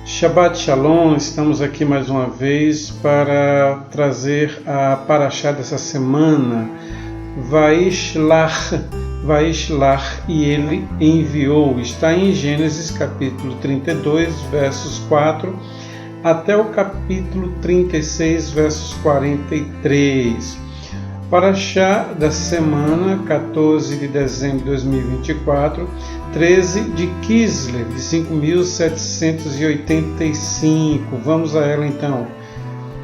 Shabbat Shalom, estamos aqui mais uma vez para trazer a Parashá dessa semana, Vaishlach, e ele enviou. Está em Gênesis capítulo 32, versos 4 até o capítulo 36, versos 43. Parashá da semana, 14 de dezembro de 2024, 13 de Kislev, de 5.785. Vamos a ela então.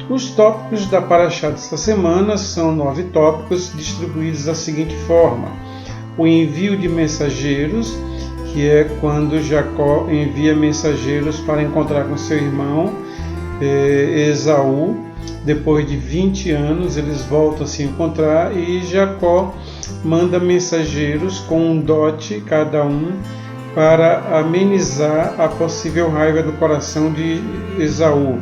Os tópicos da Parashá desta semana são 9 tópicos, distribuídos da seguinte forma: o envio de mensageiros, que é quando Jacó envia mensageiros para encontrar com seu irmão Esaú. Depois de 20 anos, eles voltam a se encontrar e Jacó manda mensageiros com um dote cada um para amenizar a possível raiva do coração de Esaú.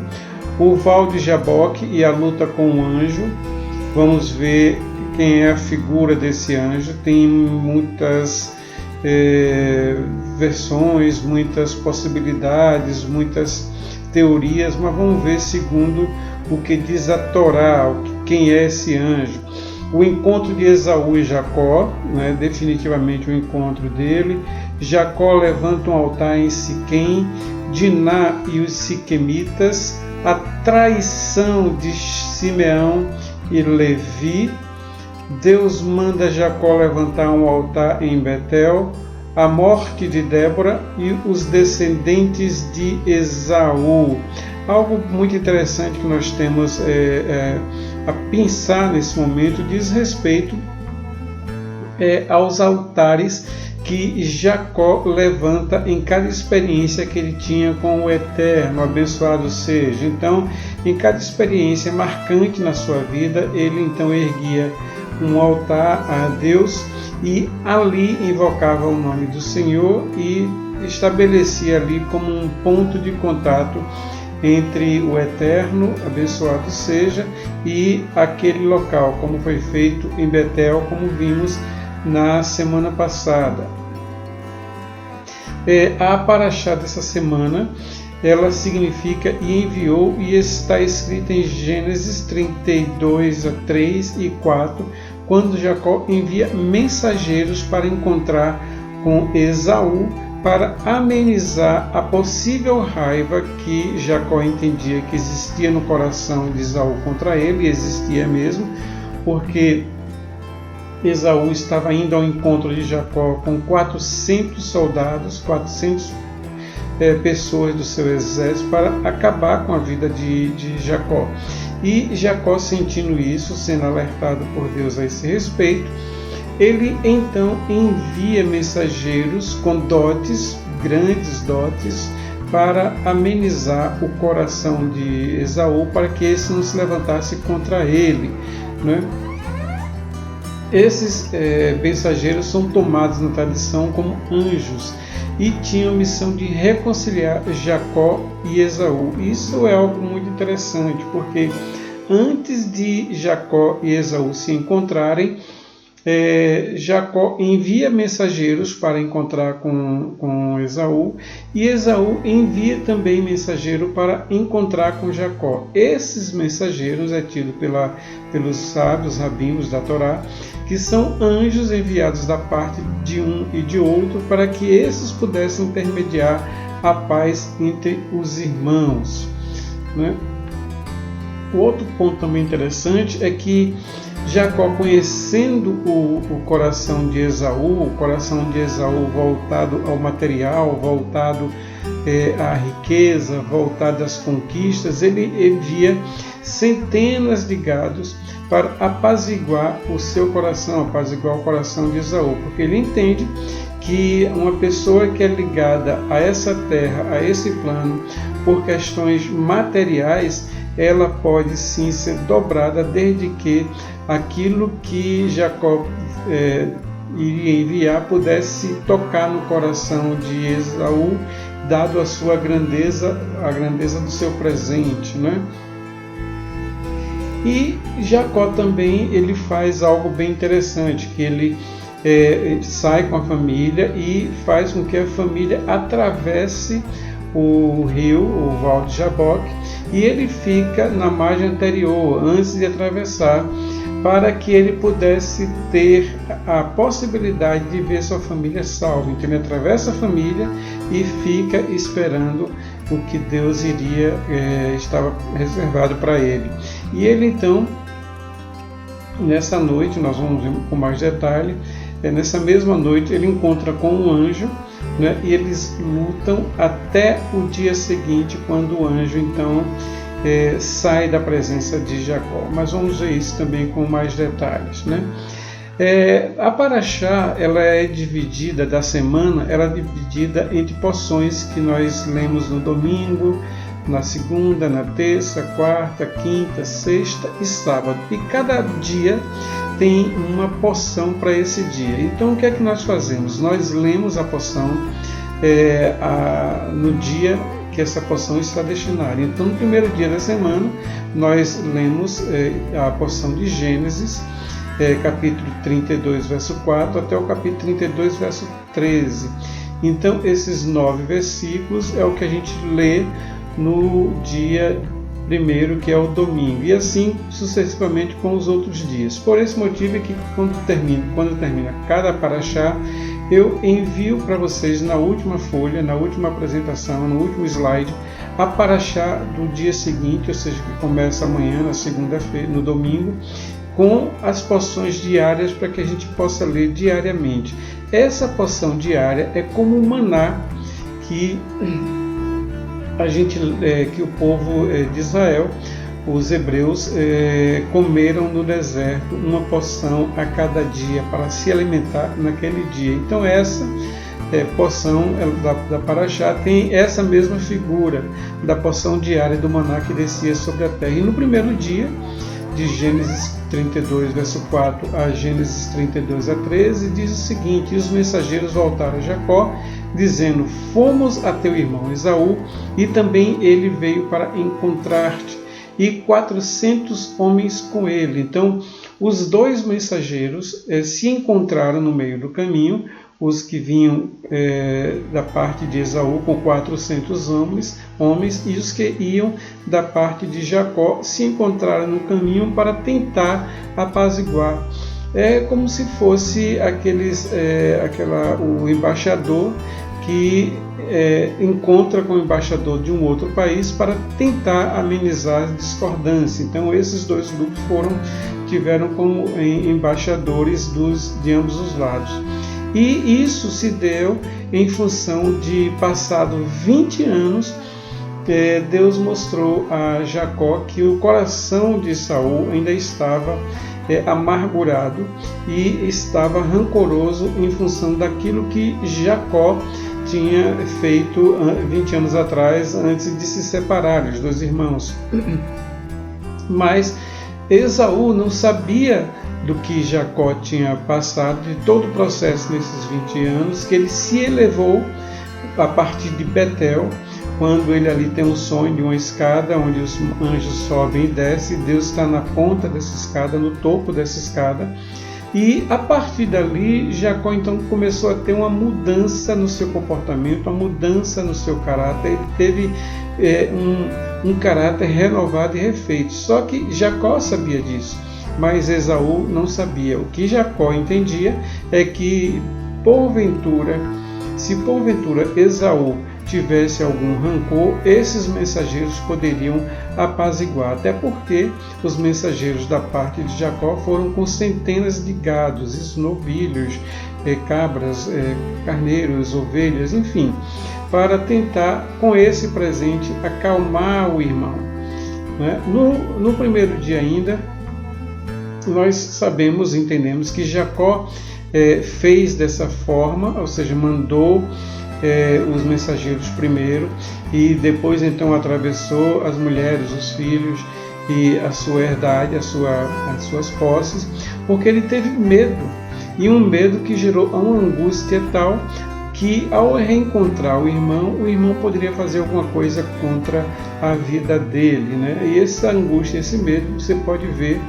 O val de Jaboque e a luta com o anjo. Vamos ver quem é a figura desse anjo. Tem muitas versões, muitas possibilidades, muitas teorias, mas vamos ver segundo o que diz a Torá, quem é esse anjo. O encontro de Esaú e Jacó, definitivamente o encontro dele. Jacó levanta um altar em Siquém, Diná e os siquemitas, a traição de Simeão e Levi. Deus manda Jacó levantar um altar em Betel, a morte de Débora e os descendentes de Esaú. Algo muito interessante que nós temos a pensar nesse momento diz respeito aos altares que Jacó levanta em cada experiência que ele tinha com o Eterno, abençoado seja. Então, em cada experiência marcante na sua vida, ele então erguia um altar a Deus e ali invocava o nome do Senhor e estabelecia ali como um ponto de contato entre o Eterno, abençoado seja, e aquele local, como foi feito em Betel, como vimos na semana passada. A Parashá dessa semana, ela significa e enviou, e está escrita em Gênesis 32, 3 e 4, quando Jacó envia mensageiros para encontrar com Esaú, para amenizar a possível raiva que Jacó entendia que existia no coração de Esaú contra ele, e existia mesmo, porque Esaú estava indo ao encontro de Jacó com 400 soldados, 400 pessoas do seu exército para acabar com a vida de Jacó. E Jacó, sentindo isso, sendo alertado por Deus a esse respeito, ele então envia mensageiros com dotes, grandes dotes, para amenizar o coração de Esaú, para que esse não se levantasse contra ele, Esses mensageiros são tomados na tradição como anjos e tinham a missão de reconciliar Jacó e Esaú. Isso é algo muito interessante, porque antes de Jacó e Esaú se encontrarem, Jacó envia mensageiros para encontrar com Esaú, e Esaú envia também mensageiro para encontrar com Jacó. Esses mensageiros é tido pelos sábios rabinos da Torá, que são anjos enviados da parte de um e de outro, para que esses pudessem intermediar a paz entre os irmãos. O outro ponto também interessante é que Jacó, conhecendo o coração de Esaú, voltado ao material, voltado à riqueza, voltado às conquistas, ele envia centenas de gados para apaziguar o seu coração, apaziguar o coração de Esaú, porque ele entende que uma pessoa que é ligada a essa terra, a esse plano, por questões materiais, ela pode sim ser dobrada, desde que aquilo que Jacó iria enviar pudesse tocar no coração de Esaú, dado a sua grandeza, a grandeza do seu presente, E Jacó também ele faz algo bem interessante, que ele sai com a família e faz com que a família atravesse o rio, o Val de Jaboque, e ele fica na margem anterior, antes de atravessar, para que ele pudesse ter a possibilidade de ver sua família salva. Então ele atravessa a família e fica esperando o que Deus estava reservado para ele. E ele então, nessa noite, nós vamos ver com mais detalhe, nessa mesma noite ele encontra com um anjo, né, e eles lutam até o dia seguinte, quando o anjo então sai da presença de Jacó. Mas vamos ver isso também com mais detalhes, né? A Paraxá, ela é dividida da semana, ela é dividida entre porções que nós lemos no domingo, na segunda, na terça, quarta, quinta, sexta e sábado. E cada dia tem uma porção para esse dia. Então o que é que nós fazemos? Nós lemos a porção no dia que essa porção está destinada. Então no primeiro dia da semana nós lemos a porção de Gênesis, capítulo 32, verso 4 até o capítulo 32, verso 13. Então esses 9 versículos é o que a gente lê no dia primeiro, que é o domingo, e assim sucessivamente com os outros dias. Por esse motivo é que quando termina cada paraxá, eu envio para vocês na última folha, na última apresentação, no último slide, a paraxá do dia seguinte, ou seja, que começa amanhã, na segunda-feira, no domingo, com as porções diárias para que a gente possa ler diariamente. Essa porção diária é como um maná que que o povo de Israel, os hebreus, comeram no deserto, uma porção a cada dia para se alimentar naquele dia. Então essa porção da Paraxá tem essa mesma figura da porção diária do maná que descia sobre a terra. E no primeiro dia, de Gênesis 32, verso 4 a Gênesis 32 a 13, diz o seguinte: e os mensageiros voltaram a Jacó, dizendo: fomos a teu irmão Esaú, e também ele veio para encontrar-te, e 400 homens com ele. Então, os dois mensageiros se encontraram no meio do caminho, os que vinham da parte de Esaú com 400 homens, e os que iam da parte de Jacó se encontraram no caminho para tentar apaziguar. É como se fosse o embaixador que encontra com o embaixador de um outro país para tentar amenizar a discordância. Então esses dois grupos tiveram como embaixadores de ambos os lados. E isso se deu em função de, passado 20 anos, Deus mostrou a Jacó que o coração de Saul ainda estava amargurado e estava rancoroso em função daquilo que Jacó tinha feito 20 anos atrás, antes de se separar, os dois irmãos. Mas Esaú não sabia do que Jacó tinha passado, de todo o processo nesses 20 anos, que ele se elevou a partir de Betel, quando ele ali tem um sonho de uma escada, onde os anjos sobem e descem, Deus está na ponta dessa escada, no topo dessa escada, e a partir dali, Jacó então começou a ter uma mudança no seu comportamento, uma mudança no seu caráter. Ele teve um caráter renovado e refeito. Só que Jacó sabia disso, mas Esaú não sabia. O que Jacó entendia é que, se porventura Esaú tivesse algum rancor, esses mensageiros poderiam apaziguar, até porque os mensageiros da parte de Jacó foram com centenas de gados, novilhos, cabras, carneiros, ovelhas, enfim, para tentar com esse presente acalmar o irmão. No primeiro dia ainda, nós sabemos, entendemos que Jacó fez dessa forma, ou seja, mandou os mensageiros primeiro, e depois então atravessou as mulheres, os filhos e a sua herdade, as suas posses, porque ele teve medo, e um medo que gerou uma angústia tal que, ao reencontrar o irmão poderia fazer alguma coisa contra a vida dele, né? E essa angústia, esse medo, você pode ver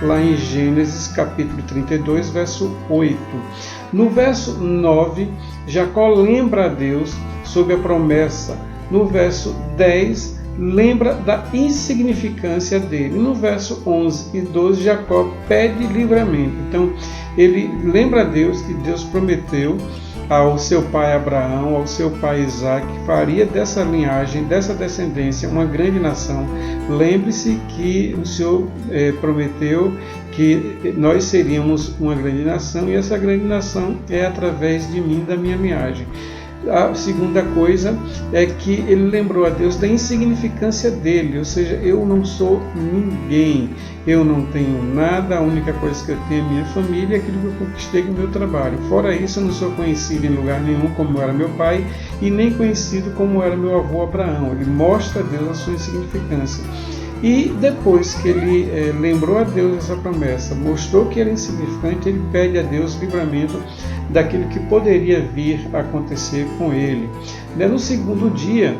lá em Gênesis capítulo 32, verso 8. No verso 9, Jacó lembra a Deus sobre a promessa No verso 10, lembra da insignificância dele. No verso 11 e 12, Jacó pede livramento. Então, ele lembra a Deus que Deus prometeu ao seu pai Abraão, ao seu pai Isaac, que faria dessa linhagem, dessa descendência, uma grande nação. Lembre-se que o Senhor prometeu que nós seríamos uma grande nação, e essa grande nação é através de mim, da minha linhagem. A segunda coisa é que ele lembrou a Deus da insignificância dele, ou seja, eu não sou ninguém, eu não tenho nada, a única coisa que eu tenho é minha família, aquilo que eu conquistei com o meu trabalho. Fora isso, eu não sou conhecido em lugar nenhum como era meu pai e nem conhecido como era meu avô Abraão. Ele mostra a Deus a sua insignificância. E depois que ele lembrou a Deus essa promessa, mostrou que era insignificante, ele pede a Deus livramento daquilo que poderia vir a acontecer com ele. No segundo dia,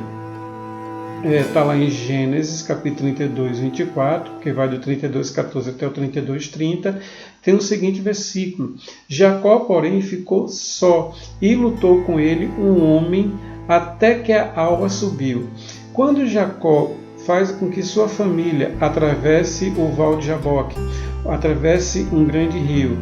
está lá em Gênesis, capítulo 32, 24, que vai do 32, 14 até o 32, 30, tem o seguinte versículo: Jacó, porém, ficou só, e lutou com ele um homem, até que a alva subiu. Quando Jacó faz com que sua família atravesse o Val de Jaboque, atravesse um grande rio,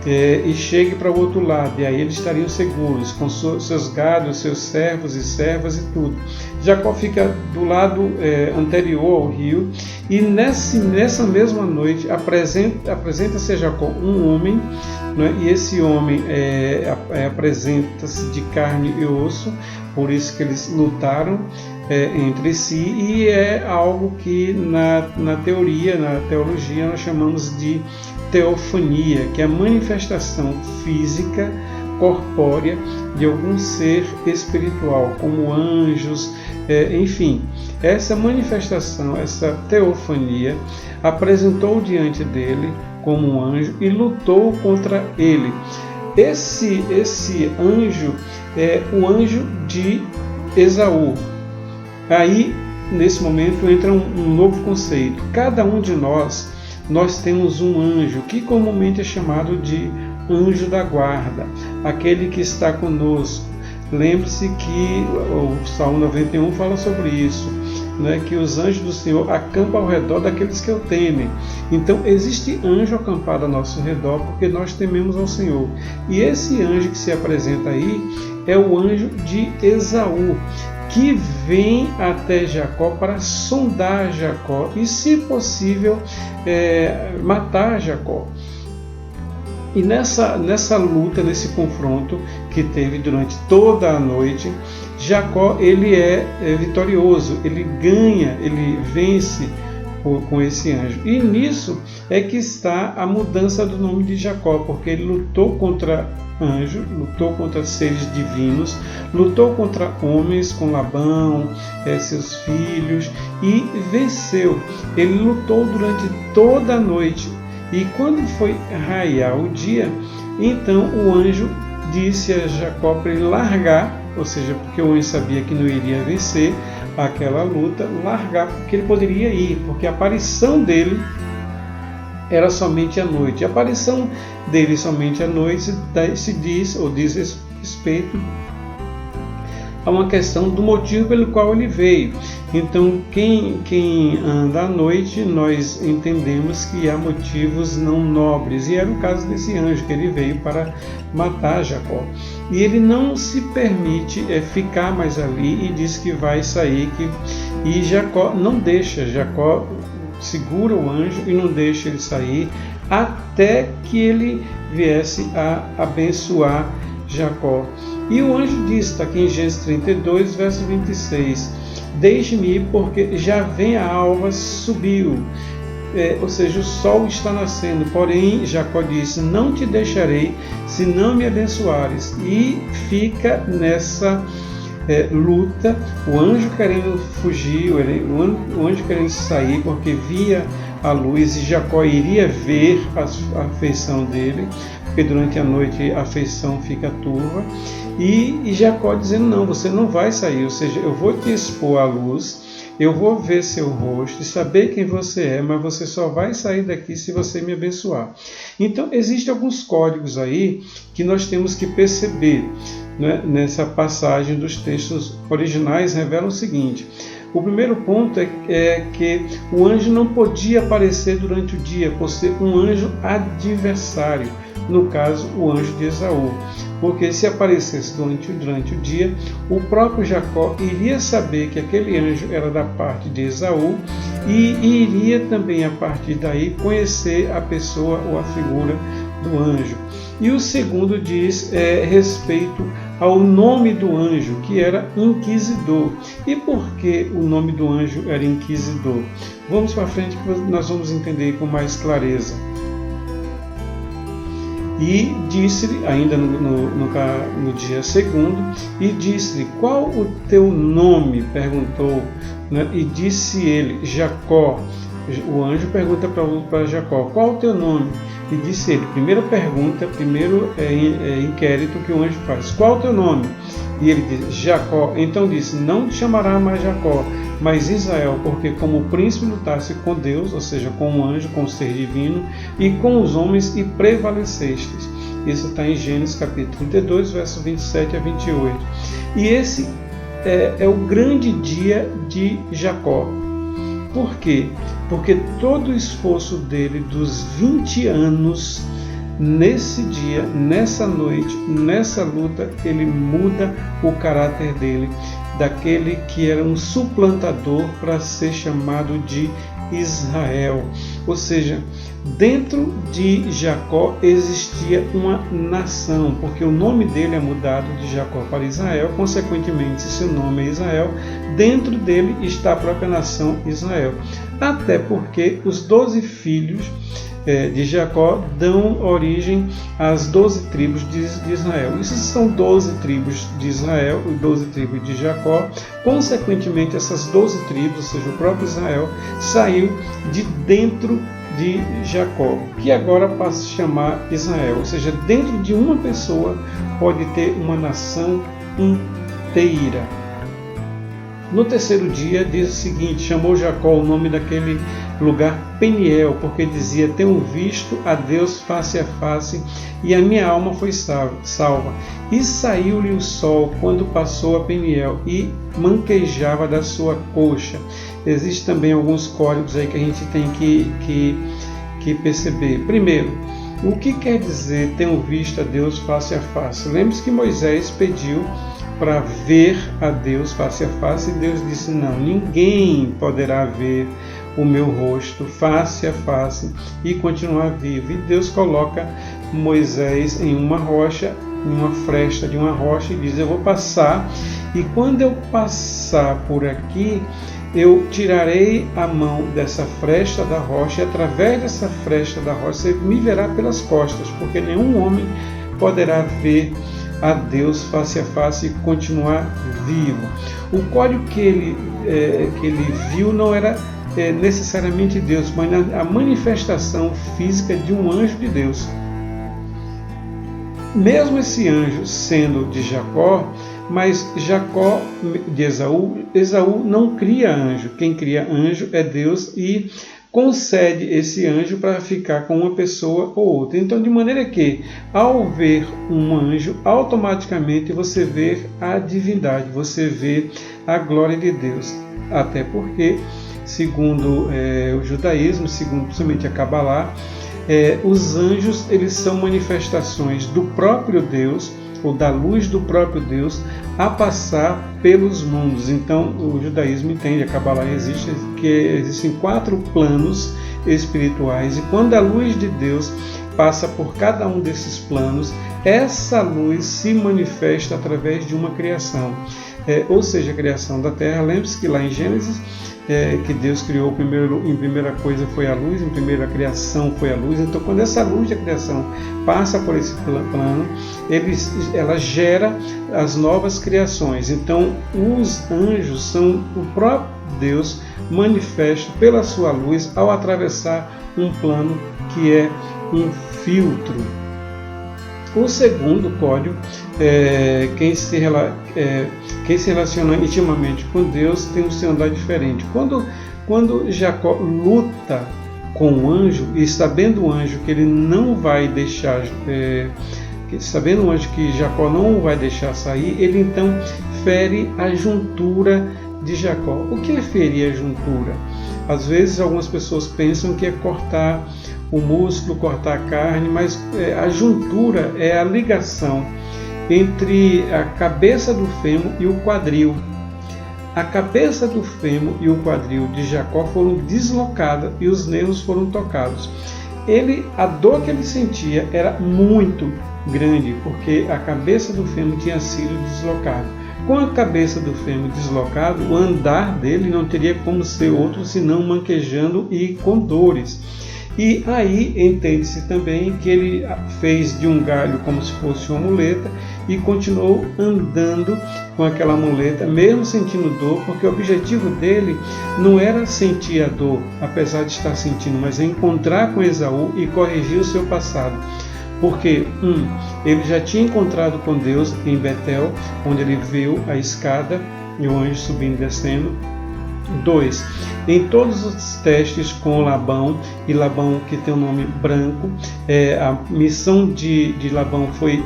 e chegue para o outro lado, e aí eles estariam seguros, com seus gados, seus servos e servas e tudo. Jacó fica do lado anterior ao rio, e nessa mesma noite apresenta-se a Jacó um homem, né, e esse homem apresenta-se de carne e osso, por isso que eles lutaram entre si, e é algo que na teoria, na teologia, nós chamamos de teofania, que é a manifestação física, corpórea, de algum ser espiritual, como anjos, enfim. Essa manifestação, essa teofania, apresentou diante dele como um anjo e lutou contra ele. Esse anjo é o anjo de Esaú. Aí, nesse momento, entra um novo conceito. Cada um de nós temos um anjo, que comumente é chamado de anjo da guarda, aquele que está conosco. Lembre-se que o Salmo 91 fala sobre isso, né, que os anjos do Senhor acampam ao redor daqueles que o temem. Então, existe anjo acampado ao nosso redor, porque nós tememos ao Senhor. E esse anjo que se apresenta aí é o anjo de Esaú, que vem até Jacó para sondar Jacó e, se possível, matar Jacó. E nessa luta, nesse confronto que teve durante toda a noite, Jacó ele é vitorioso, ele ganha, ele vence com esse anjo. E nisso é que está a mudança do nome de Jacó, porque ele lutou contra anjo, lutou contra seres divinos, lutou contra homens com Labão, seus filhos, e venceu. Ele lutou durante toda a noite, e quando foi raiar o dia, então o anjo disse a Jacó para ele largar, ou seja, porque o anjo sabia que não iria vencer aquela luta, largar, porque ele poderia ir, porque a aparição dele era somente à noite. A aparição dele somente à noite diz respeito a uma questão do motivo pelo qual ele veio. Então, quem anda à noite, nós entendemos que há motivos não nobres, e era o caso desse anjo, que ele veio para matar Jacó. E ele não se permite ficar mais ali, e diz que vai sair, e Jacó não deixa. Jacó segura o anjo e não deixa ele sair até que ele viesse a abençoar Jacó. E o anjo disse, está aqui em Gênesis 32, verso 26, deixe-me ir, porque já vem a alva, subiu. Ou seja, o sol está nascendo. Porém, Jacó disse, não te deixarei se não me abençoares. E fica nessa luta, o anjo querendo fugir, o anjo querendo sair, porque via a luz, e Jacó iria ver a feição dele, porque durante a noite a feição fica turva, e Jacó dizendo, não, você não vai sair, ou seja, eu vou te expor à luz, eu vou ver seu rosto e saber quem você é, mas você só vai sair daqui se você me abençoar. Então, existem alguns códigos aí que nós temos que perceber. né, nessa passagem dos textos originais revelam o seguinte. O primeiro ponto é que o anjo não podia aparecer durante o dia, por ser um anjo adversário, no caso, o anjo de Esaú. Porque se aparecesse durante o dia, o próprio Jacó iria saber que aquele anjo era da parte de Esaú e iria também, a partir daí, conhecer a pessoa ou a figura do anjo. E o segundo diz respeito ao nome do anjo, que era Inquisidor. E por que o nome do anjo era Inquisidor? Vamos para frente que nós vamos entender com mais clareza. E disse-lhe, ainda no dia segundo, e disse-lhe, qual o teu nome? Perguntou, né? E disse ele, Jacó. O anjo pergunta para Jacó, qual o teu nome? E disse ele, primeira pergunta, primeiro inquérito que o anjo faz, qual o teu nome? E ele diz, Jacó. Então disse, não te chamará mais Jacó, mas Israel, porque como príncipe lutaste com Deus, ou seja, com o anjo, com o ser divino, e com os homens, e prevalecestes. Isso está em Gênesis capítulo 32, versos 27 a 28. E esse é o grande dia de Jacó. Por quê? Porque todo o esforço dele dos 20 anos, nesse dia, nessa noite, nessa luta, ele muda o caráter dele, daquele que era um suplantador para ser chamado de Israel. Ou seja, dentro de Jacó existia uma nação, porque o nome dele é mudado de Jacó para Israel, consequentemente, se seu nome é Israel, dentro dele está a própria nação Israel. Até porque os 12 filhos de Jacó dão origem às 12 tribos de Israel. Isso são 12 tribos de Israel e 12 tribos de Jacó. Consequentemente, essas 12 tribos, ou seja, o próprio Israel, saiu de dentro de Jacó, que agora passa a se chamar Israel. Ou seja, dentro de uma pessoa pode ter uma nação inteira. No terceiro dia, diz o seguinte, chamou Jacó o nome daquele lugar Peniel, porque dizia, tenho visto a Deus face a face, e a minha alma foi salva. E saiu-lhe o sol quando passou a Peniel, e manquejava da sua coxa. Existem também alguns códigos aí que a gente tem que perceber. Primeiro, o que quer dizer tenho visto a Deus face a face? Lembre-se que Moisés pediu para ver a Deus face a face, e Deus disse, não, ninguém poderá ver o meu rosto face a face e continuar vivo. E Deus coloca Moisés em uma rocha, em uma fresta de uma rocha, e diz, eu vou passar, e quando eu passar por aqui, eu tirarei a mão dessa fresta da rocha, e através dessa fresta da rocha você me verá pelas costas, porque nenhum homem poderá ver a Deus face a face e continuar vivo. O código que ele viu não era necessariamente Deus, mas a manifestação física de um anjo de Deus. Mesmo esse anjo sendo de Jacó, mas Jacó de Esaú não cria anjo. Quem cria anjo é Deus e concede esse anjo para ficar com uma pessoa ou outra. Então, de maneira que, ao ver um anjo, automaticamente você vê a divindade, você vê a glória de Deus. Até porque, segundo o judaísmo, segundo principalmente a Cabalá, os anjos eles são manifestações do próprio Deus, ou da luz do próprio Deus, a passar pelos mundos. Então, o judaísmo entende, a Cabalá existe, que existem 4 planos espirituais, e quando a luz de Deus passa por cada um desses planos, essa luz se manifesta através de uma criação. Ou seja, a criação da terra. Lembre-se que lá em Gênesis, que Deus criou em primeira coisa foi a luz, em primeira criação foi a luz. Então, quando essa luz da criação passa por esse plano, ela gera as novas criações. Então, os anjos são o próprio Deus manifesto pela sua luz ao atravessar um plano que é um filtro. O segundo código, quem se relaciona intimamente com Deus tem um seu andar diferente. Quando Jacó luta com o anjo, e sabendo o anjo que ele não vai deixar, sabendo o anjo que Jacó não o vai deixar sair, ele então fere a juntura de Jacó. O que é ferir a juntura? Às vezes algumas pessoas pensam que é cortar o músculo, cortar a carne, mas a juntura é a ligação entre a cabeça do fêmur e o quadril. A cabeça do fêmur e o quadril de Jacó foram deslocadas e os nervos foram tocados. A dor que ele sentia era muito grande, porque a cabeça do fêmur tinha sido deslocada. Com a cabeça do fêmur deslocado, o andar dele não teria como ser outro senão manquejando e com dores. E aí entende-se também que ele fez de um galho como se fosse uma muleta e continuou andando com aquela muleta, mesmo sentindo dor, porque o objetivo dele não era sentir a dor, apesar de estar sentindo, mas é encontrar com Esaú e corrigir o seu passado. Porque, ele já tinha encontrado com Deus em Betel, onde ele viu a escada e o anjo subindo e descendo. 2. Em todos os testes com Labão, e Labão que tem o nome branco, a missão de Labão foi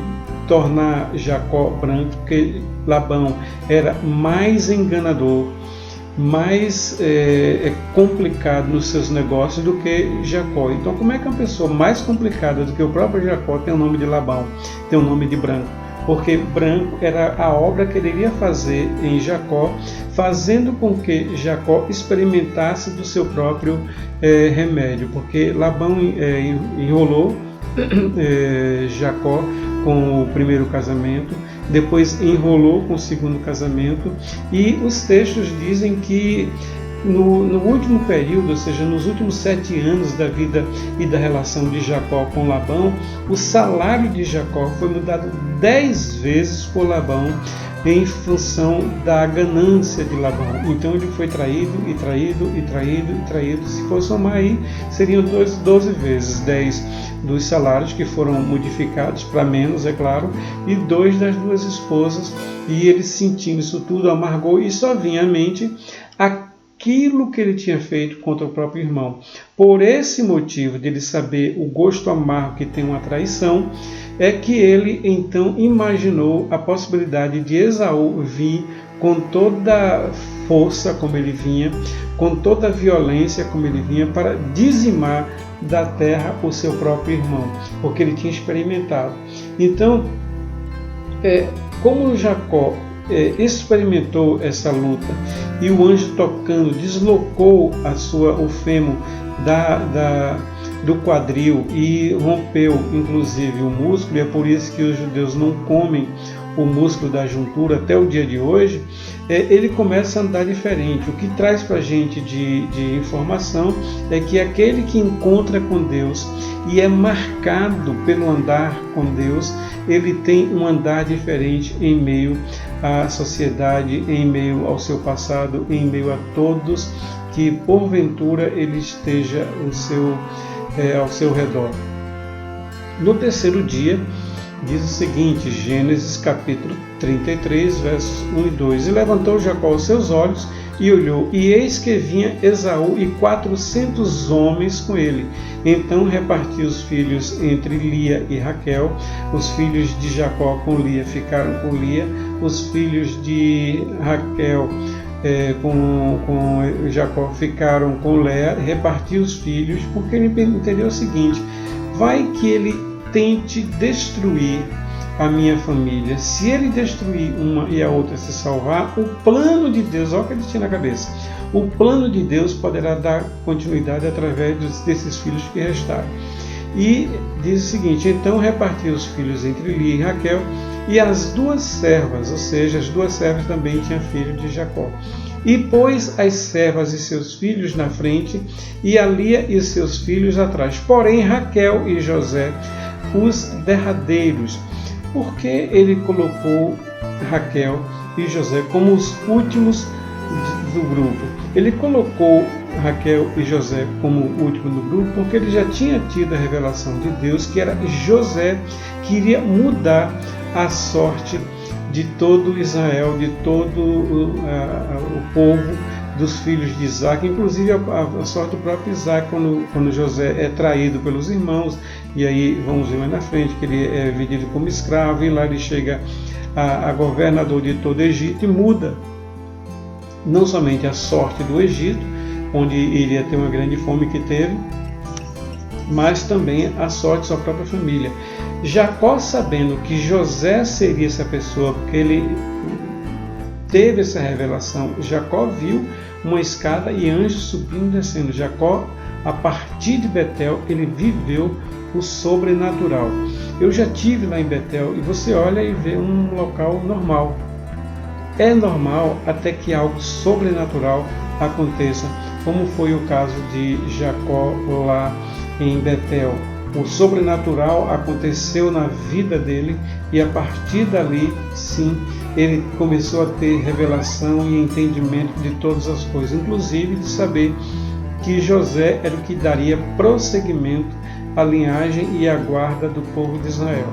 tornar Jacó branco, porque Labão era mais enganador, mais complicado nos seus negócios do que Jacó. Então, como é que uma pessoa mais complicada do que o próprio Jacó tem o nome de Labão, tem o nome de branco? Porque branco era a obra que ele iria fazer em Jacó, fazendo com que Jacó experimentasse do seu próprio remédio, porque Labão enrolou Jacó com o primeiro casamento, depois enrolou com o segundo casamento, e os textos dizem que no último período, ou seja, nos últimos 7 anos da vida e da relação de Jacó com Labão, o salário de Jacó foi mudado 10 vezes por Labão em função da ganância de Labão. Então ele foi traído e traído e traído e traído. Se for somar aí, seriam 12 vezes 10 dos salários que foram modificados para menos, é claro, e 2 das 2 esposas. E ele, sentindo isso tudo, amargou e só vinha à mente aquilo que ele tinha feito contra o próprio irmão. Por esse motivo de ele saber o gosto amargo que tem uma traição, é que ele então imaginou a possibilidade de Esaú vir com toda a força como ele vinha, com toda a violência como ele vinha, para dizimar da terra o seu próprio irmão, porque ele tinha experimentado. Então, como Jacó experimentou essa luta e o anjo tocando deslocou o fêmur do quadril e rompeu inclusive o músculo, e é por isso que os judeus não comem o músculo da juntura até o dia de hoje, ele começa a andar diferente. O que traz para a gente de informação é que aquele que encontra com Deus e é marcado pelo andar com Deus, ele tem um andar diferente em meio à sociedade, em meio ao seu passado, em meio a todos que porventura ele esteja ao seu redor. No terceiro dia, diz o seguinte, Gênesis capítulo 33, versos 1 e 2. E levantou Jacó os seus olhos e olhou, e eis que vinha Esaú e 400 homens com ele. Então repartiu os filhos entre Lia e Raquel. Os filhos de Jacó com Lia ficaram com Lia. Os filhos de Raquel com Jacó ficaram com Léa. Repartiu os filhos, porque ele entendeu o seguinte: vai que ele tente destruir a minha família. Se ele destruir uma e a outra se salvar, o plano de Deus, olha o que ele tinha na cabeça, o plano de Deus poderá dar continuidade através desses filhos que restaram. E diz o seguinte: então repartiu os filhos entre Lia e Raquel e as 2 servas, ou seja, as 2 servas também tinham filho de Jacó. E pôs as servas e seus filhos na frente, e a Lia e seus filhos atrás. Porém Raquel e José os derradeiros, porque ele colocou Raquel e José como os últimos do grupo. Ele colocou Raquel e José como o último do grupo porque ele já tinha tido a revelação de Deus que era José que iria mudar a sorte de todo Israel, de todo o povo dos filhos de Isaac, inclusive a sorte do próprio Isaac, quando José é traído pelos irmãos, e aí vamos ver mais na frente que ele é vendido como escravo, e lá ele chega a governador de todo o Egito e muda não somente a sorte do Egito, onde iria ter uma grande fome que teve, mas também a sorte de sua própria família. Jacó, sabendo que José seria essa pessoa, porque ele teve essa revelação, Jacó viu uma escada e anjos subindo e descendo. Jacó, a partir de Betel, ele viveu o sobrenatural. Eu já tive lá em Betel e você olha e vê um local normal. É normal até que algo sobrenatural aconteça, como foi o caso de Jacó lá em Betel. O sobrenatural aconteceu na vida dele e a partir dali, sim, ele começou a ter revelação e entendimento de todas as coisas, inclusive de saber que José era o que daria prosseguimento à linhagem e à guarda do povo de Israel.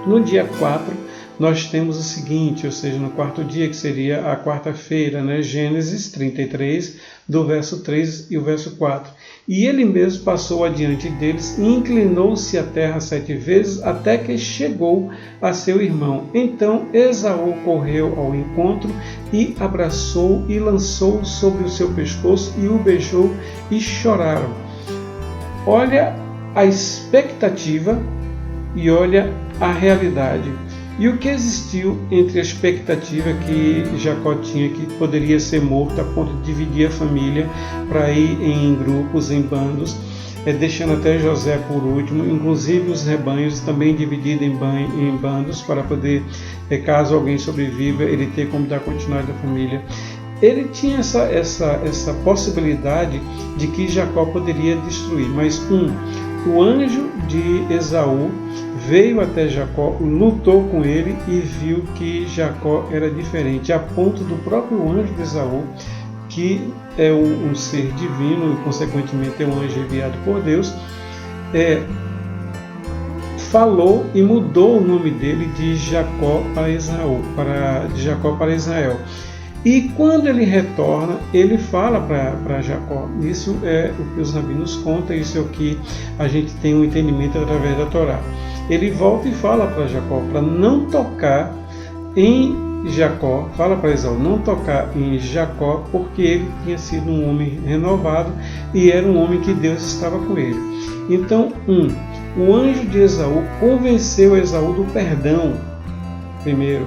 No dia 4, nós temos o seguinte, ou seja, no quarto dia, que seria a quarta-feira, né? Gênesis 33, do verso 3 e o verso 4. E ele mesmo passou adiante deles e inclinou-se à terra 7 vezes, até que chegou a seu irmão. Então Esaú correu ao encontro e abraçou e lançou sobre o seu pescoço e o beijou e choraram. Olha a expectativa e olha a realidade. E o que existiu entre a expectativa que Jacó tinha, que poderia ser morto a ponto de dividir a família para ir em grupos, em bandos, deixando até José por último, inclusive os rebanhos também divididos em bandos, para poder, caso alguém sobreviva, ele ter como dar continuidade à família. Ele tinha essa possibilidade de que Jacó poderia destruir, mas o anjo de Esaú veio até Jacó, lutou com ele e viu que Jacó era diferente, a ponto do próprio anjo de Esaú, que é um ser divino e consequentemente é um anjo enviado por Deus, falou e mudou o nome dele de Jacó para Esaú, de Jacó para Israel. E quando ele retorna, ele fala para Jacó. Isso é o que os rabinos contam, isso é o que a gente tem um entendimento através da Torá. Ele volta e fala para Jacó para não tocar em Jacó, fala para Esaú não tocar em Jacó, porque ele tinha sido um homem renovado e era um homem que Deus estava com ele. Então, o anjo de Esaú convenceu Esaú do perdão, primeiro.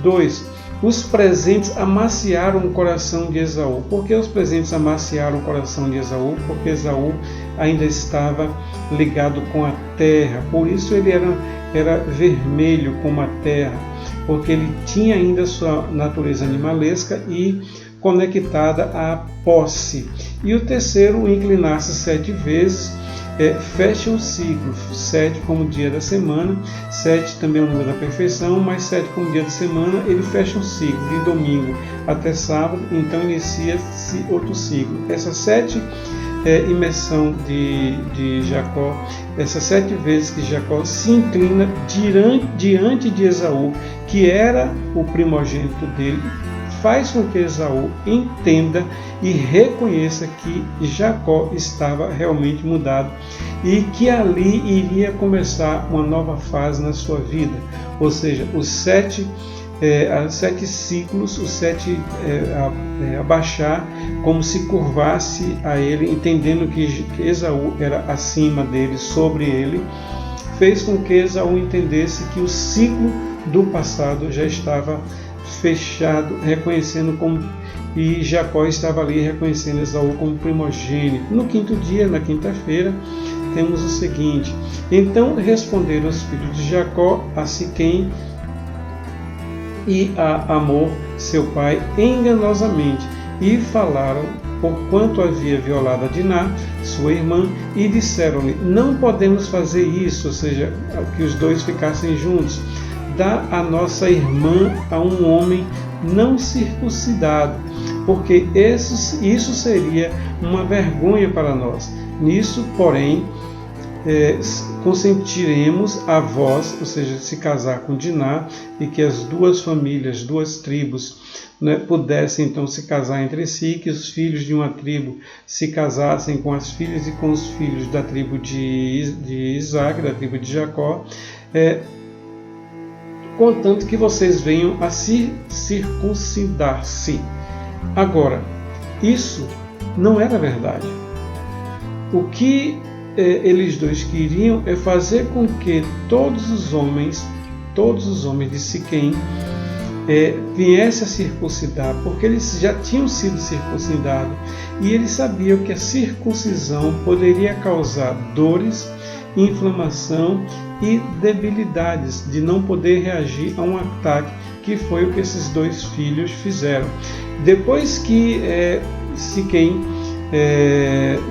2, os presentes amaciaram o coração de Esaú. Por que os presentes amaciaram o coração de Esaú? Porque Esaú ainda estava ligado com a terra. Por isso ele era vermelho como a terra, porque ele tinha ainda sua natureza animalesca e conectada à posse. E o terceiro, inclinar-se 7 vezes, fecha o ciclo. 7 como dia da semana, 7 também é o número da perfeição, mas 7 como dia da semana, ele fecha um ciclo, de domingo até sábado, então inicia-se outro ciclo. Essa 7 imersão de Jacó, essas 7 vezes que Jacó se inclina diante de Esaú, que era o primogênito dele, faz com que Esaú entenda e reconheça que Jacó estava realmente mudado e que ali iria começar uma nova fase na sua vida. Ou seja, os 7 ciclos, os 7 abaixar, como se curvasse a ele, entendendo que Esaú era acima dele, sobre ele, fez com que Esaú entendesse que o ciclo do passado já estava fechado, reconhecendo como, e Jacó estava ali reconhecendo Esaú como primogênito. No 5º dia, na quinta-feira, temos o seguinte: então responderam os filhos de Jacó a Siquém e a Amor, seu pai, enganosamente, e falaram porquanto havia violado a Diná, sua irmã, e disseram-lhe: não podemos fazer isso, ou seja, que os dois ficassem juntos. Dá a nossa irmã a um homem não circuncidado, porque isso seria uma vergonha para nós. Nisso, porém, consentiremos a vós, ou seja, se casar com Diná, e que as duas famílias, duas tribos, né, pudessem então se casar entre si, que os filhos de uma tribo se casassem com as filhas e com os filhos da tribo de Isaac, da tribo de Jacó, contanto que vocês venham a se circuncidar-se. Agora, isso não era verdade. O que eles dois queriam é fazer com que todos os homens de Siquém viessem a circuncidar, porque eles já tinham sido circuncidados e eles sabiam que a circuncisão poderia causar dores, inflamação e debilidades, de não poder reagir a um ataque, que foi o que esses dois filhos fizeram. Depois que Siquém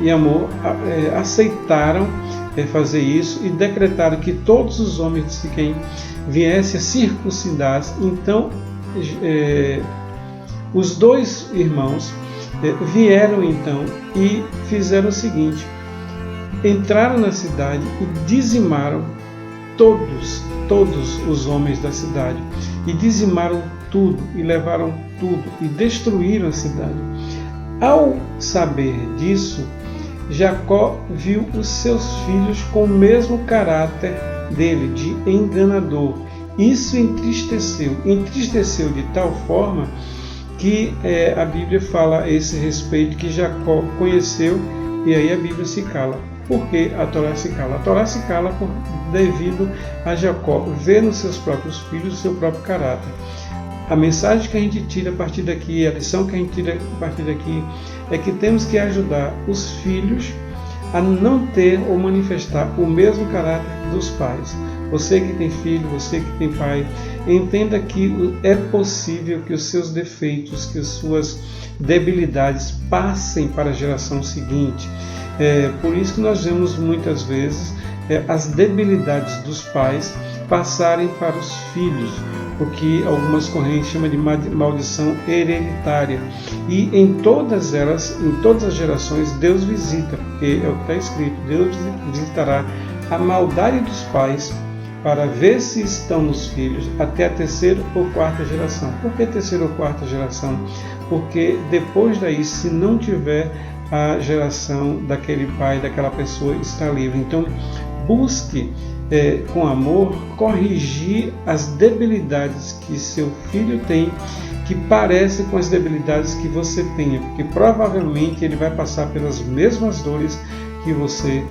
e Amor aceitaram fazer isso e decretaram que todos os homens de Siquém viessem a circuncidar-se, então os dois irmãos vieram então e fizeram o seguinte: entraram na cidade e dizimaram todos os homens da cidade, e dizimaram tudo, e levaram tudo, e destruíram a cidade. Ao saber disso, Jacó viu os seus filhos com o mesmo caráter dele, de enganador. Isso entristeceu de tal forma que a Bíblia fala a esse respeito, que Jacó conheceu, e aí a Bíblia se cala. Por que a Torá se cala? A Torá se cala devido a Jacó ver nos seus próprios filhos o seu próprio caráter. A mensagem que a gente tira a partir daqui, a lição que a gente tira a partir daqui, é que temos que ajudar os filhos a não ter ou manifestar o mesmo caráter dos pais. Você que tem filho, você que tem pai, entenda que é possível que os seus defeitos, que as suas debilidades passem para a geração seguinte. Por isso que nós vemos muitas vezes as debilidades dos pais passarem para os filhos, o que algumas correntes chamam de maldição hereditária. E em todas as gerações, Deus visita, porque é o que está escrito: Deus visitará a maldade dos pais para ver se estão nos filhos até a terceira ou quarta geração. Por que terceira ou quarta geração? Porque depois daí, se não tiver, a geração daquele pai, daquela pessoa está livre. Então, busque com amor corrigir as debilidades que seu filho tem, que parecem com as debilidades que você tenha, porque provavelmente ele vai passar pelas mesmas dores que você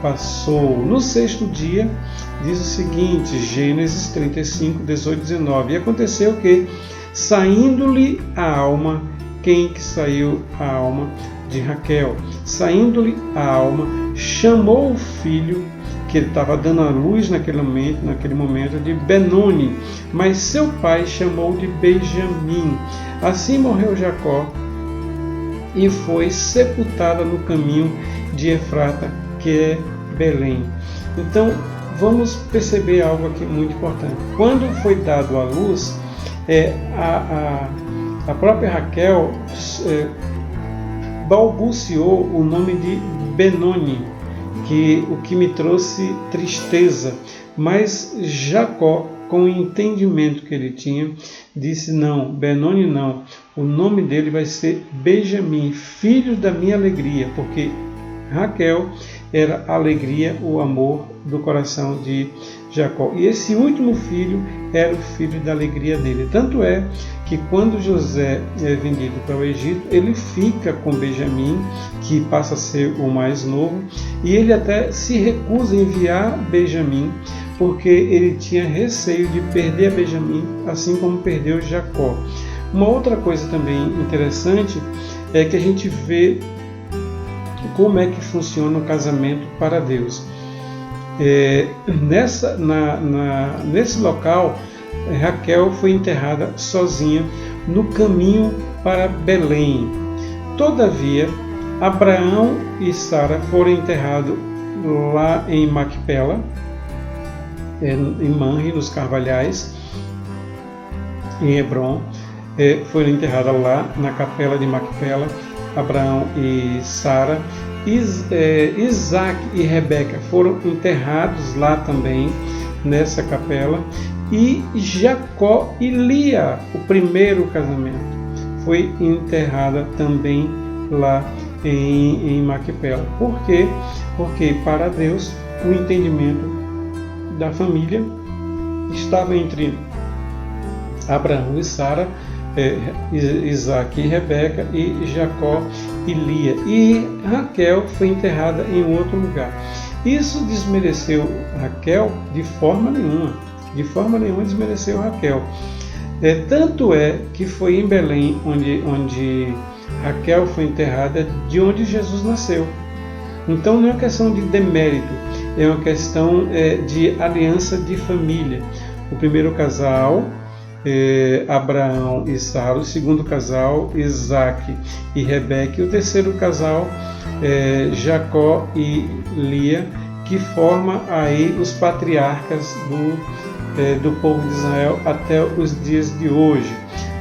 passou. No sexto dia, diz o seguinte, Gênesis 35, 18 e 19: E aconteceu que, saindo-lhe a alma, quem que saiu a alma? De Raquel. Saindo-lhe a alma, chamou o filho que ele estava dando à luz naquele momento de Benoni, mas seu pai chamou de Benjamim. Assim morreu Jacó e foi sepultada no caminho de Efrata, que é Belém. Então, vamos perceber algo aqui muito importante. Quando foi dado à luz, a própria Raquel balbuciou o nome de Benoni, o que me trouxe tristeza. Mas Jacó, com o entendimento que ele tinha, disse: não, Benoni não, o nome dele vai ser Benjamim, filho da minha alegria, porque Raquel era a alegria, o amor do coração de Jacó. E esse último filho era o filho da alegria dele. Tanto é que quando José é vendido para o Egito, ele fica com Benjamim, que passa a ser o mais novo, e ele até se recusa a enviar Benjamim, porque ele tinha receio de perder a Benjamim, assim como perdeu Jacó. Uma outra coisa também interessante é que a gente vê como é que funciona o casamento para Deus. Nesse local, Raquel foi enterrada sozinha no caminho para Belém. Todavia, Abraão e Sara foram enterrados lá em Macpela, em Manre, nos Carvalhais, em Hebron. Foram enterradas lá na capela de Macpela, Abraão e Sara. Isaac e Rebeca foram enterrados lá também, nessa capela, e Jacó e Lia, o primeiro casamento, foi enterrada também lá em Macpela. Por quê? Porque para Deus o entendimento da família estava entre Abraão e Sara, Isaac e Rebeca, e Jacó e Lia. E Raquel foi enterrada em outro lugar. Isso desmereceu Raquel de forma nenhuma. De forma nenhuma desmereceu Raquel. Tanto é que foi em Belém onde Raquel foi enterrada, de onde Jesus nasceu. Então não é uma questão de demérito, é uma questão de aliança de família. O primeiro casal, Abraão e Sara; o segundo casal, Isaac e Rebeca; e o terceiro casal, Jacó e Lia, que forma aí os patriarcas do povo de Israel até os dias de hoje.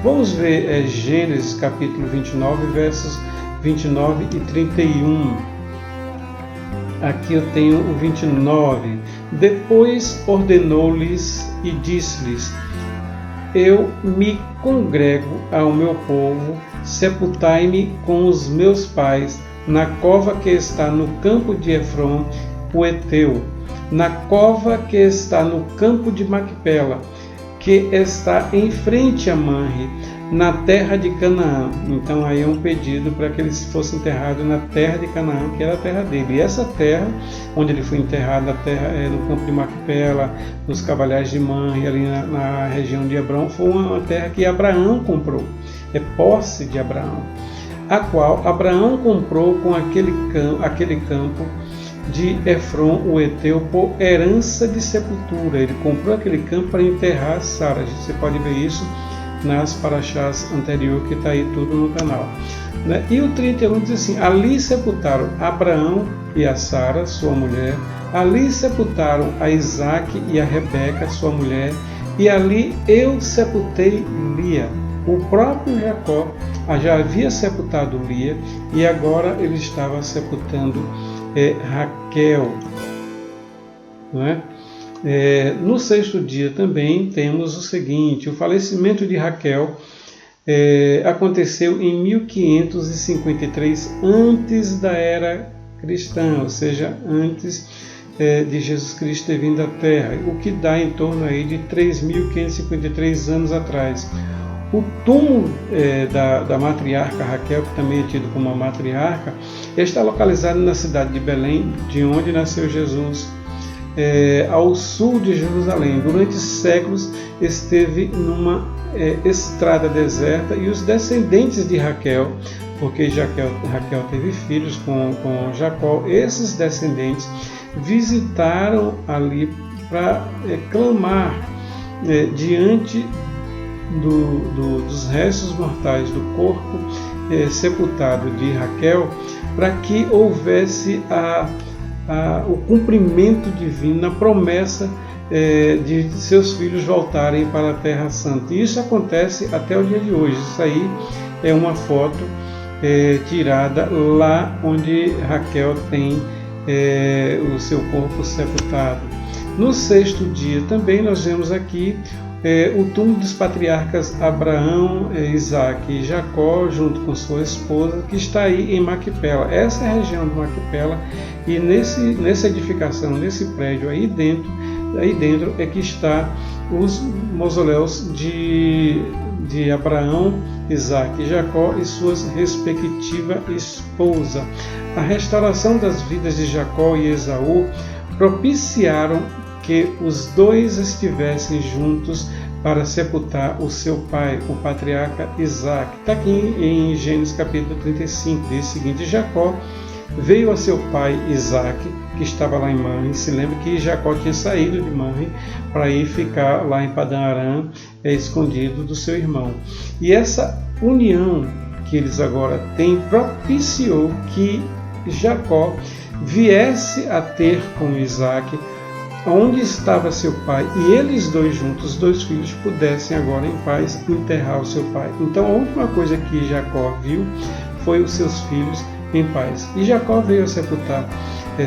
Vamos ver Gênesis capítulo 29, versos 29 e 31. Aqui eu tenho o 29. Depois ordenou-lhes e disse-lhes: eu me congrego ao meu povo, sepultai-me com os meus pais na cova que está no campo de Efron, o Heteu, na cova que está no campo de Macpela, que está em frente a Manre, na terra de Canaã. Então aí é um pedido para que eles fossem enterrados na terra de Canaã, que era a terra dele. E essa terra, onde ele foi enterrado, a terra no campo de Macpela, nos cavalhais de Manre, ali na região de Hebrom, foi uma terra que Abraão comprou. É posse de Abraão, a qual Abraão comprou com aquele campo de Efron, o Heteu, por herança de sepultura. Ele comprou aquele campo para enterrar Sara. Você pode ver isso nas paraxás anteriores, que está aí tudo no canal. E o 31 diz assim: ali sepultaram Abraão e a Sara, sua mulher; ali sepultaram a Isaac e a Rebeca, sua mulher; e ali eu sepultei Lia. O próprio Jacó já havia sepultado Lia, e agora ele estava sepultando Raquel. Não é? No sexto dia também temos o seguinte: o falecimento de Raquel aconteceu em 1553 antes da era cristã, ou seja, antes de Jesus Cristo ter vindo à Terra, o que dá em torno aí de 3.553 anos atrás. O túmulo da matriarca Raquel, que também é tido como a matriarca, está localizado na cidade de Belém, de onde nasceu Jesus, ao sul de Jerusalém. Durante séculos esteve numa estrada deserta, e os descendentes de Raquel, porque Raquel teve filhos com Jacó, esses descendentes visitaram ali para clamar diante dos restos mortais do corpo sepultado de Raquel, para que houvesse o cumprimento divino, a promessa de seus filhos voltarem para a Terra Santa. E isso acontece até o dia de hoje. Isso aí é uma foto tirada lá onde Raquel tem o seu corpo sepultado. No sexto dia também nós vemos aqui o túmulo dos patriarcas Abraão, Isaac e Jacó, junto com sua esposa, que está aí em Macpela. Essa é a região de Macpela, e nessa edificação, nesse prédio aí dentro é que está os mausoléus de Abraão, Isaac e Jacó e suas respectivas esposas. A restauração das vidas de Jacó e Esaú propiciaram que os dois estivessem juntos para sepultar o seu pai, o patriarca Isaac. Está aqui em Gênesis capítulo 35, diz o seguinte: Jacó veio a seu pai Isaac, que estava lá em Manre. Se lembra que Jacó tinha saído de Manre para ir ficar lá em Padã Arã, escondido do seu irmão. E essa união que eles agora têm propiciou que Jacó viesse a ter com Isaac onde estava seu pai, e eles dois juntos, os dois filhos, pudessem agora em paz enterrar o seu pai. Então a última coisa que Jacó viu foi os seus filhos em paz. E Jacó veio a sepultar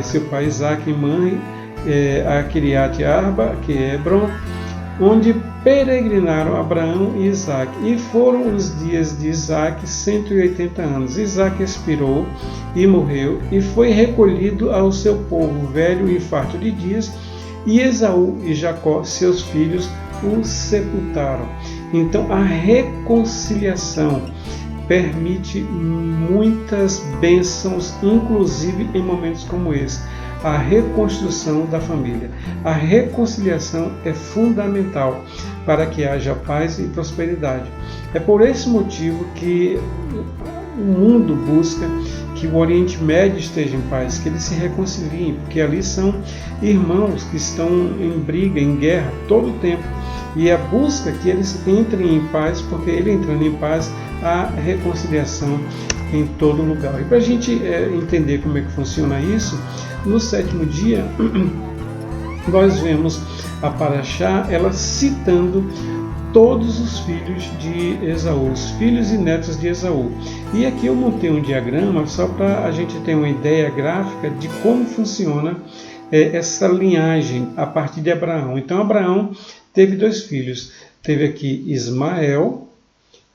seu pai Isaque e mãe a Kiriat Arba, que é Hebron, onde peregrinaram Abraão e Isaque. E foram os dias de Isaque 180 anos. Isaque expirou e morreu, e foi recolhido ao seu povo, velho e farto de dias, e Esaú e Jacó, seus filhos, o sepultaram. Então a reconciliação permite muitas bênçãos, inclusive em momentos como esse. A reconstrução da família. A reconciliação é fundamental para que haja paz e prosperidade. É por esse motivo que o mundo busca que o Oriente Médio esteja em paz, que eles se reconciliem, porque ali são irmãos que estão em briga, em guerra, todo o tempo. E a busca que eles entrem em paz, porque ele entrando em paz, há reconciliação em todo lugar. E para a gente entender como é que funciona isso, no 7º dia, nós vemos a Paraxá, ela citando todos os filhos de Esaú, os filhos e netos de Esaú. E aqui eu montei um diagrama só para a gente ter uma ideia gráfica de como funciona essa linhagem a partir de Abraão. Então Abraão teve 2 filhos, teve aqui Ismael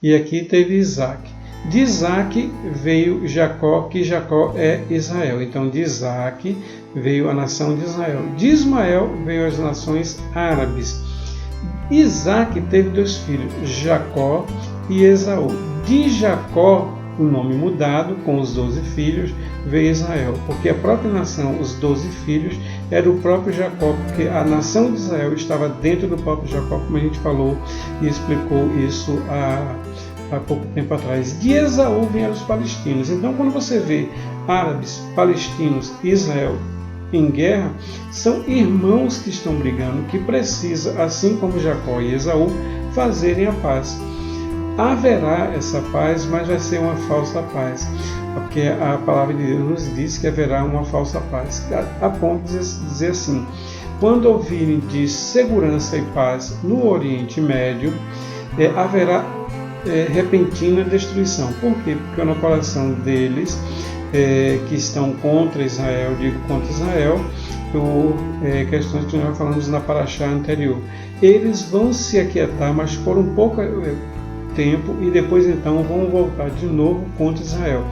e aqui teve Isaque. De Isaque veio Jacó, que Jacó é Israel. Então de Isaque veio a nação de Israel. De Ismael veio as nações árabes. Isaque teve 2 filhos, Jacó e Esaú. De Jacó, o nome mudado, com os 12 filhos, veio Israel. Porque a própria nação, os 12 filhos, era o próprio Jacó, porque a nação de Israel estava dentro do próprio Jacó, como a gente falou e explicou isso há pouco tempo atrás. De Esaú vieram os palestinos. Então, quando você vê árabes, palestinos e Israel em guerra, são irmãos que estão brigando, que precisa, assim como Jacó e Esaú, fazerem a paz. Haverá essa paz, mas vai ser uma falsa paz, porque a palavra de Deus nos diz que haverá uma falsa paz, a ponto de dizer assim: quando ouvirem de segurança e paz no Oriente Médio, haverá repentina destruição. Por quê? Porque no coração deles, que estão contra Israel, digo contra Israel, por questões que nós falamos na paraxá anterior, eles vão se aquietar, mas por um pouco tempo, e depois então vão voltar de novo contra Israel.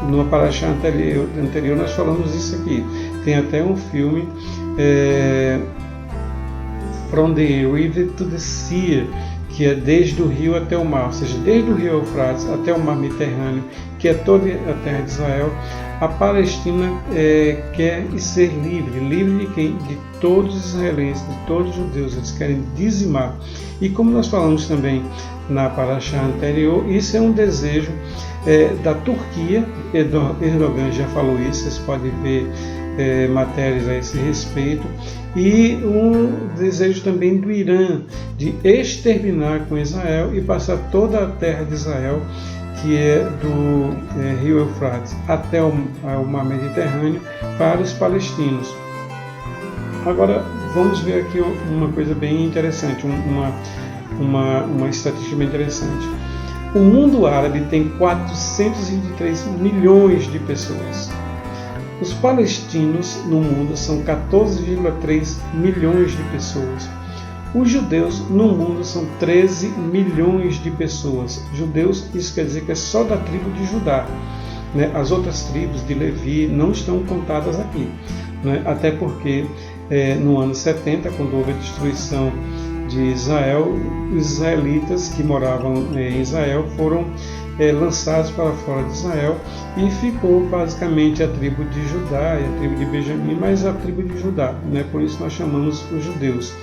No paraxá anterior nós falamos isso aqui. Tem até um filme, From the River to the Sea, que é desde o rio até o mar, ou seja, desde o rio Eufrates até o mar Mediterrâneo, que é toda a terra de Israel. A Palestina quer ser livre. Livre de quem? De todos os israelenses, de todos os judeus. Eles querem dizimar. E como nós falamos também na paraxá anterior, isso é um desejo da Turquia. Erdogan já falou isso, vocês podem ver matérias a esse respeito. E um desejo também do Irã de exterminar com Israel e passar toda a terra de Israel, que é do rio Eufrates até o mar Mediterrâneo, para os palestinos. Agora vamos ver aqui uma coisa bem interessante, uma estatística bem interessante. O mundo árabe tem 423 milhões de pessoas. Os palestinos no mundo são 14,3 milhões de pessoas. Os judeus no mundo são 13 milhões de pessoas. Judeus, isso quer dizer que é só da tribo de Judá. As outras tribos de Levi não estão contadas aqui. Até porque no ano 70, quando houve a destruição de Israel, os israelitas que moravam em Israel foram lançados para fora de Israel, e ficou basicamente a tribo de Judá e a tribo de Benjamim, mas a tribo de Judá, por isso nós chamamos os judeus.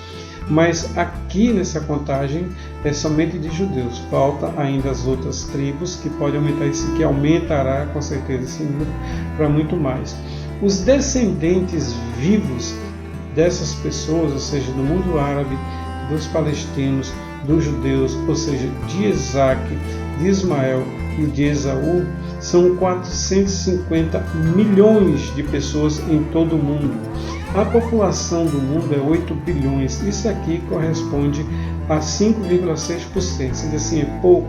Mas aqui nessa contagem é somente de judeus, falta ainda as outras tribos, que pode aumentar isso, que aumentará com certeza esse número para muito mais. Os descendentes vivos dessas pessoas, ou seja, do mundo árabe, dos palestinos, dos judeus, ou seja, de Isaque, de Ismael e de Esaú, são 450 milhões de pessoas em todo o mundo. A população do mundo é 8 bilhões. Isso aqui corresponde a 5,6%. Se diz assim, é pouco?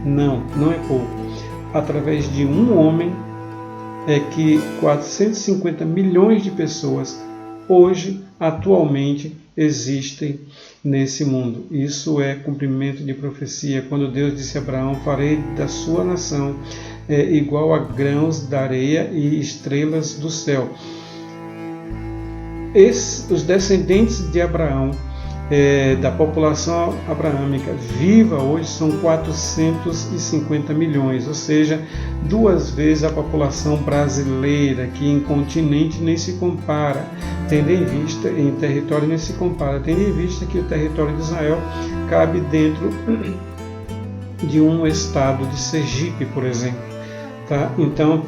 Não, não é pouco. através de um homem, é que 450 milhões de pessoas hoje, atualmente, existem nesse mundo. Isso é cumprimento de profecia, quando Deus disse a Abraão: farei da sua nação igual a grãos da areia e estrelas do céu. Os descendentes de Abraão, da população abraâmica viva hoje, são 450 milhões, ou seja, 2 vezes a população brasileira, que em continente nem se compara, tendo em vista, em território nem se compara, tendo em vista que o território de Israel cabe dentro de um estado de Sergipe, por exemplo. Tá? Então,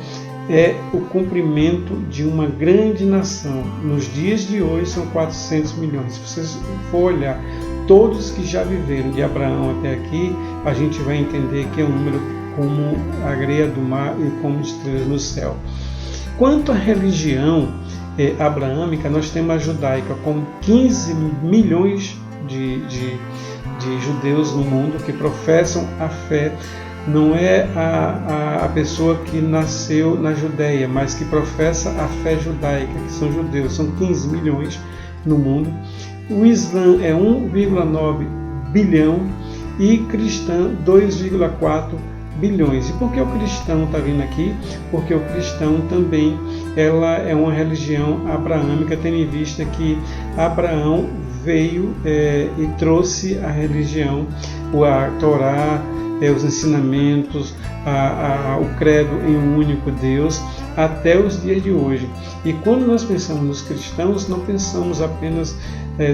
é o cumprimento de uma grande nação. Nos dias de hoje são 400 milhões. Se vocês for olhar todos que já viveram de Abraão até aqui, a gente vai entender que é um número como a areia do mar e como estrelas no céu. Quanto à religião abraâmica, nós temos a judaica com 15 milhões de judeus no mundo que professam a fé. Não é a pessoa que nasceu na Judéia, mas que professa a fé judaica, que são judeus. São 15 milhões no mundo. O Islã é 1,9 bilhão e cristã 2,4 bilhões. E por que o cristão está vindo aqui? Porque o cristão também ela é uma religião abraâmica, tendo em vista que Abraão veio e trouxe a religião, a Torá, os ensinamentos, o credo em um único Deus, até os dias de hoje. E quando nós pensamos nos cristãos, não pensamos apenas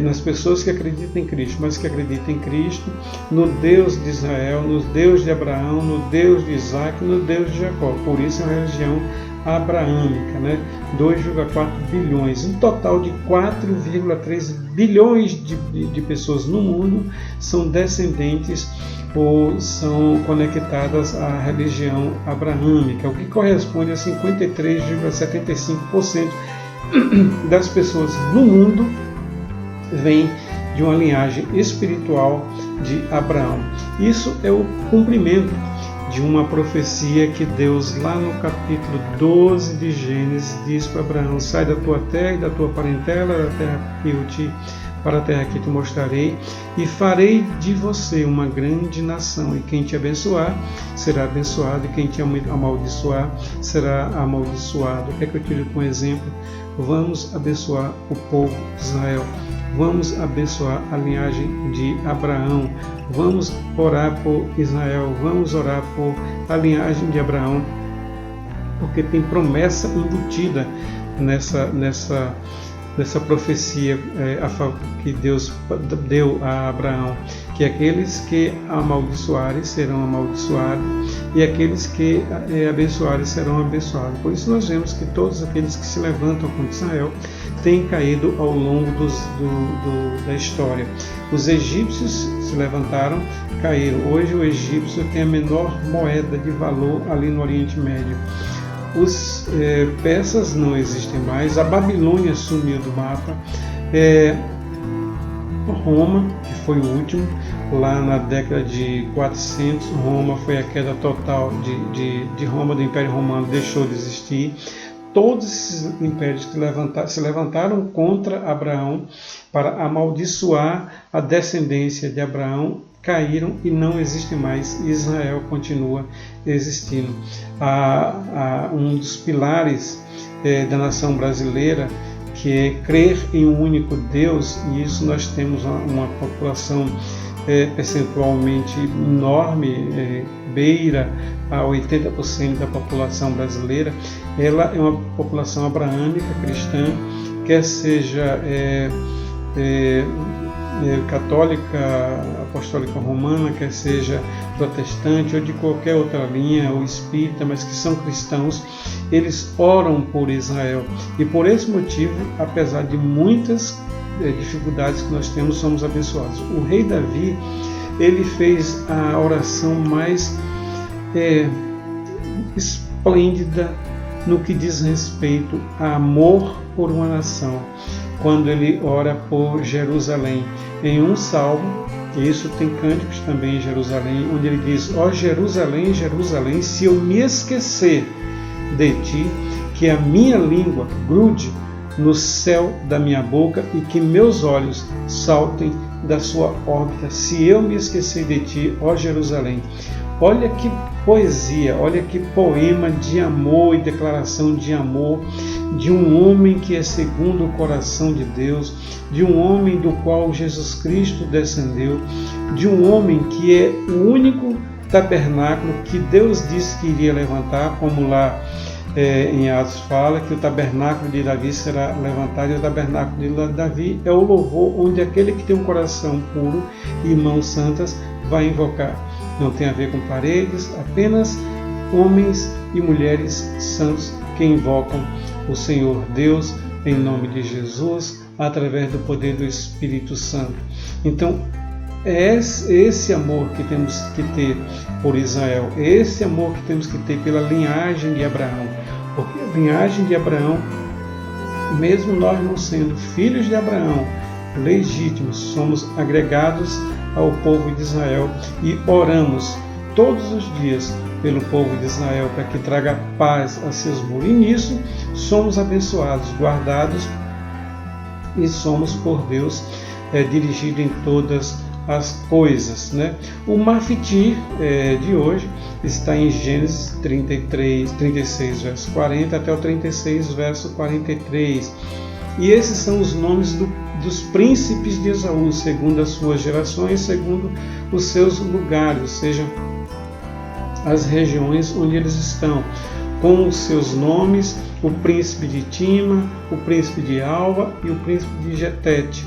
nas pessoas que acreditam em Cristo, mas que acreditam em Cristo, no Deus de Israel, no Deus de Abraão, no Deus de Isaac, no Deus de Jacó. Por isso é uma religião abraâmica, 2,4 bilhões. Um total de 4,3 bilhões de pessoas no mundo são descendentes ou são conectadas à religião abraâmica, o que corresponde a 53,75% das pessoas no mundo vem de uma linhagem espiritual de Abraão. Isso é o cumprimento de uma profecia que Deus, lá no capítulo 12 de Gênesis, diz para Abraão: sai da tua terra e da tua parentela, da terra que eu para a terra que te mostrarei, e farei de você uma grande nação, e quem te abençoar será abençoado, e quem te amaldiçoar será amaldiçoado. O que é que eu tiro como exemplo? Vamos abençoar o povo de Israel, vamos abençoar a linhagem de Abraão, vamos orar por Israel, vamos orar por a linhagem de Abraão, porque tem promessa embutida nessa profecia que Deus deu a Abraão, que aqueles que amaldiçoarem serão amaldiçoados e aqueles que abençoarem serão abençoados. Por isso nós vemos que todos aqueles que se levantam contra Israel têm caído ao longo da história. Os egípcios se levantaram, caíram. Hoje o egípcio tem a menor moeda de valor ali no Oriente Médio. Os persas não existem mais, a Babilônia sumiu do mapa, Roma, que foi o último, lá na década de 400, Roma foi a queda total de Roma, do Império Romano, deixou de existir. Todos esses impérios que se levantaram contra Abraão para amaldiçoar a descendência de Abraão caíram e não existem mais. Israel continua existindo. Um dos pilares da nação brasileira, que é crer em um único Deus, e isso nós temos uma população percentualmente enorme, beira a 80% da população brasileira. Ela é uma população abraâmica, cristã, quer seja católica, apostólica romana, quer seja protestante ou de qualquer outra linha, ou espírita, mas que são cristãos. Eles oram por Israel, e por esse motivo, apesar de muitas dificuldades que nós temos, somos abençoados. O rei Davi, ele fez a oração mais esplêndida no que diz respeito a amor por uma nação, quando ele ora por Jerusalém, em um salmo E isso tem cânticos também em Jerusalém, onde ele diz: ó Jerusalém, Jerusalém, se eu me esquecer de ti, que a minha língua grude no céu da minha boca e que meus olhos saltem da sua órbita, se eu me esquecer de ti, ó Jerusalém. Olha que poesia, olha que poema de amor e declaração de amor de um homem que é segundo o coração de Deus, de um homem do qual Jesus Cristo descendeu, de um homem que é o único tabernáculo que Deus disse que iria levantar, como lá em Atos fala, que o tabernáculo de Davi será levantado, e o tabernáculo de Davi é o louvor onde aquele que tem um coração puro e mãos santas vai invocar. Não tem a ver com paredes, apenas homens e mulheres santos que invocam o Senhor Deus em nome de Jesus, através do poder do Espírito Santo. Então, é esse amor que temos que ter por Israel, é esse amor que temos que ter pela linhagem de Abraão, porque a linhagem de Abraão, mesmo nós não sendo filhos de Abraão, legítimos, somos agregados ao povo de Israel e oramos todos os dias pelo povo de Israel para que traga paz a seus muros. E nisso somos abençoados, guardados e somos por Deus dirigidos em todas as coisas, né? O Maftir de hoje está em Gênesis 36, verso 40 até o 36, verso 43. E esses são os nomes dos príncipes de Esaú, segundo as suas gerações, segundo os seus lugares, ou seja, as regiões onde eles estão, com os seus nomes: o príncipe de Tima, o príncipe de Alva e o príncipe de Jetete.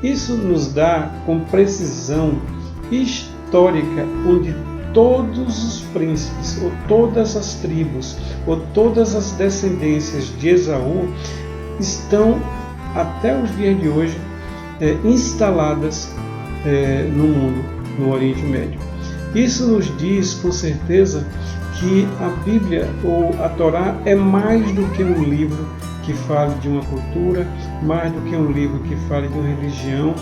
Isso nos dá com precisão histórica onde todos os príncipes, ou todas as tribos, ou todas as descendências de Esaú estão até os dias de hoje instaladas no mundo, no Oriente Médio. Isso nos diz com certeza que a Bíblia ou a Torá é mais do que um livro que fale de uma cultura, mais do que um livro que fale de uma religião,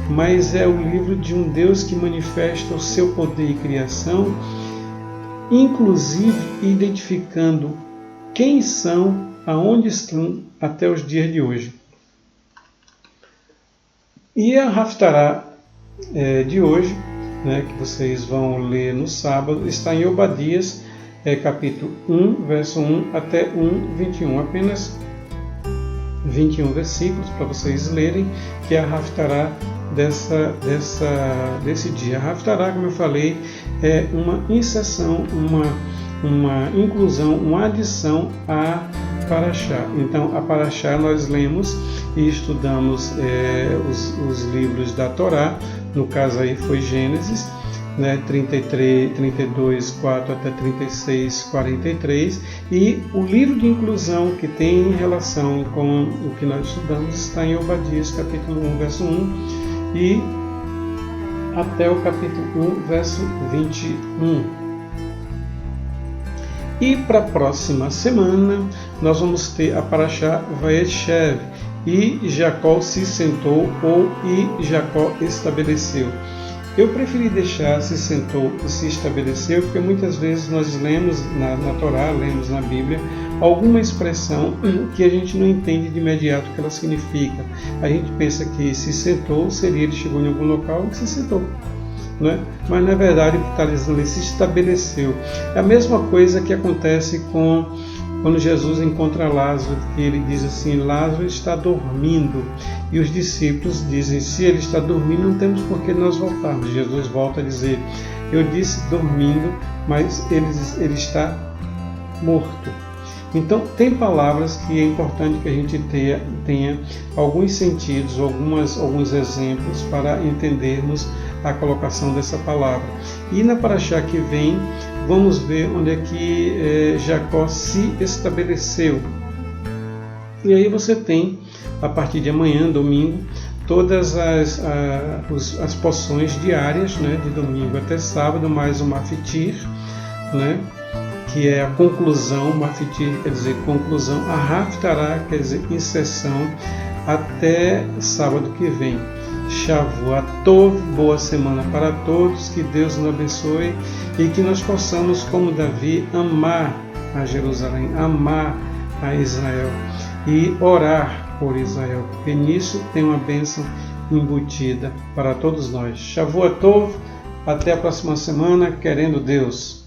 mas é o livro de um Deus que manifesta o seu poder e criação, inclusive identificando quem são, aonde estão até os dias de hoje. E a Haftará de hoje, né, que vocês vão ler no sábado, está em Obadias, capítulo 1, verso 1 até 1, 21. Apenas 21 versículos para vocês lerem, que é a Haftará desse dia. A Haftará, como eu falei, é uma inserção, uma inclusão, uma adição a Parashá. Então, a Parashá nós lemos e estudamos os livros da Torá, no caso aí foi Gênesis, né, 32, 4 até 36, 43, e o livro de inclusão que tem relação com o que nós estudamos está em Obadias, capítulo 1, verso 1, e até o capítulo 1, verso 21. E para a próxima semana, nós vamos ter a Parashá Vayeshev, e Jacó se sentou, ou e Jacó estabeleceu. Eu preferi deixar se sentou e se estabeleceu, porque muitas vezes nós lemos na Torá, lemos na Bíblia, alguma expressão que a gente não entende de imediato o que ela significa. A gente pensa que se sentou seria ele chegou em algum local e se sentou, né? Mas na verdade o que está dizendo ali, se estabeleceu. É a mesma coisa que acontece quando Jesus encontra Lázaro, que ele diz assim: Lázaro está dormindo. E os discípulos dizem: se ele está dormindo, não temos por que nós voltarmos. Jesus volta a dizer: eu disse dormindo, mas ele está morto. Então, tem palavras que é importante que a gente tenha alguns sentidos, alguns exemplos para entendermos a colocação dessa palavra. E na Parashá que vem, vamos ver onde é que Jacó se estabeleceu. E aí você tem, a partir de amanhã, domingo, todas as porções diárias, né, de domingo até sábado, mais o Maftir, né, que é a conclusão. Maftir quer dizer conclusão, a Haftará quer dizer inserção, até sábado que vem. Shavuot, boa semana para todos, que Deus nos abençoe e que nós possamos, como Davi, amar a Jerusalém, amar a Israel e orar por Israel, porque nisso tem uma bênção embutida para todos nós. Shavuot, até a próxima semana, querendo Deus.